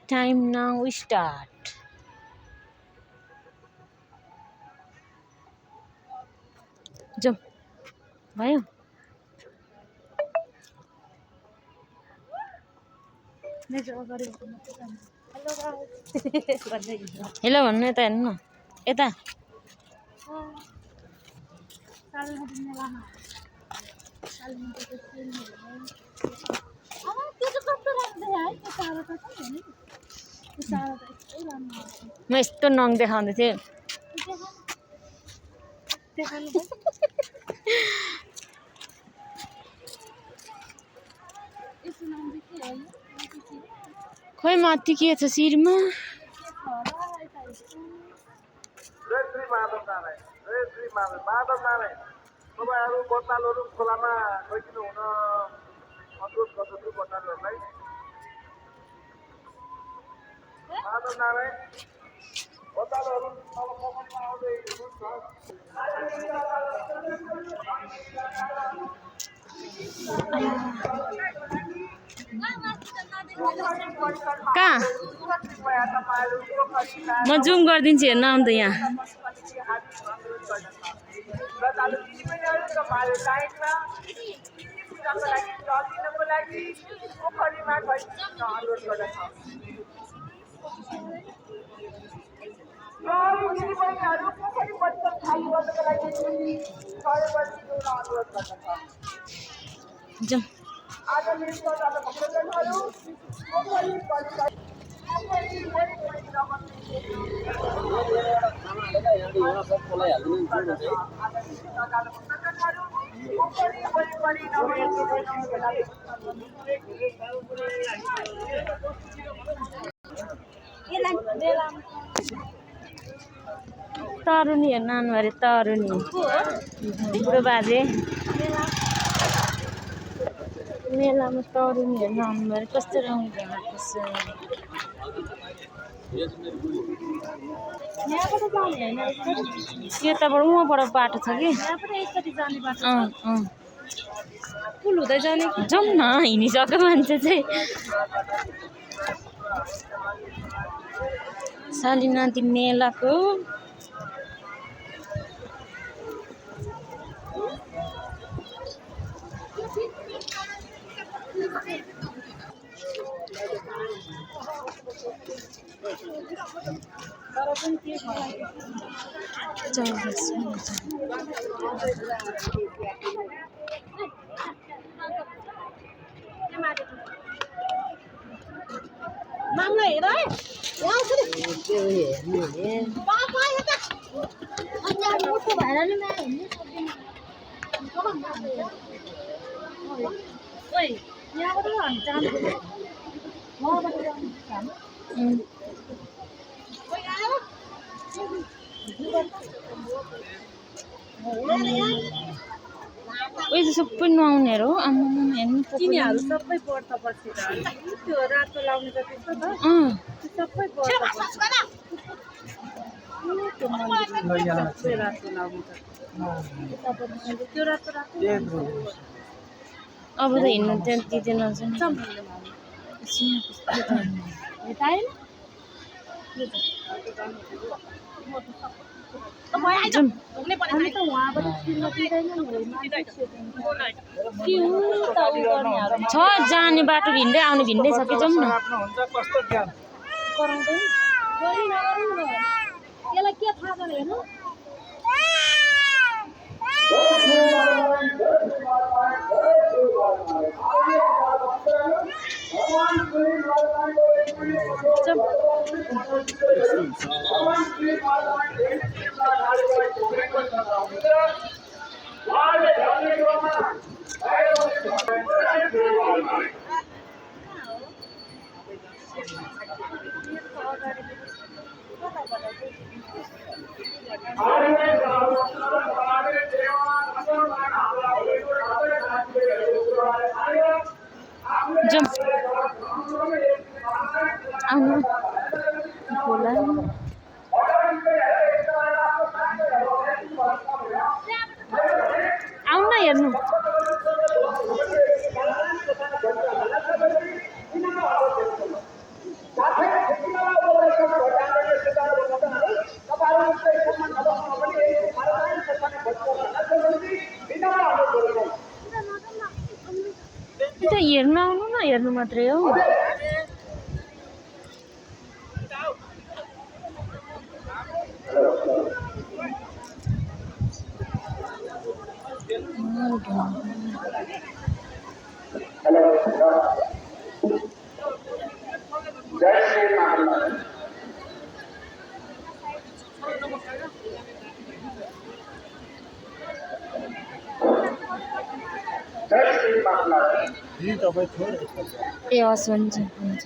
Time now start. जाऊ भयो। Hello भन्नु यता हेर्नु यता। म यस्तो नङ देखाउँदै थिएँ। खोइ माथि के छ शिरमा। तपाईँहरू बच्चाहरू खोलामा गइदिनु हुन अनुरोध गर्दछु। बच्चाहरूलाई माधव नारायण बच्चाहरू तल पोखरीमा आउँदै हुनुहुन्छ। कहाँ म जुम गरिदिन्छु हेर्न आउँछ यहाँ। जाऊ तरुनी हेर्न आउनु अरे। तरुनी बुढो बाजे मेलामा तरुनी हेर्न आउनु अरे। कस्तो रमाइलो भएको छ। यताबाट उहाँबाट बाटो छ कि पुल हुँदै जाने। जाउँ न हिँडिसक्यो मान्छे चाहिँ। शालिनादी मेलाको मामला हेर है उयो सबै नुहाउनेहरू हो। आम्मामा हेर्नु तिनीहरू सबै पर्छ पछि त्यो रातो लाउने त त्यस्तो त सबै पर्छ रातो लाउने त्यो रातो रातो अब त हिँड्नु त्यहाँ दिँदैन छ जाने बाटो भिन्दै आउने भिन्दै छ कि। जाउँ न। यसलाई के थाहा छ हेर्नु आउनु खोला आउन हेर्नु। त हेर्न आउनु न, हेर्नु मात्रै हो। जय श्री महाराज। जय श्री महाराज। जी तपाईँ छोड ए हस् हुन्छ हुन्छ।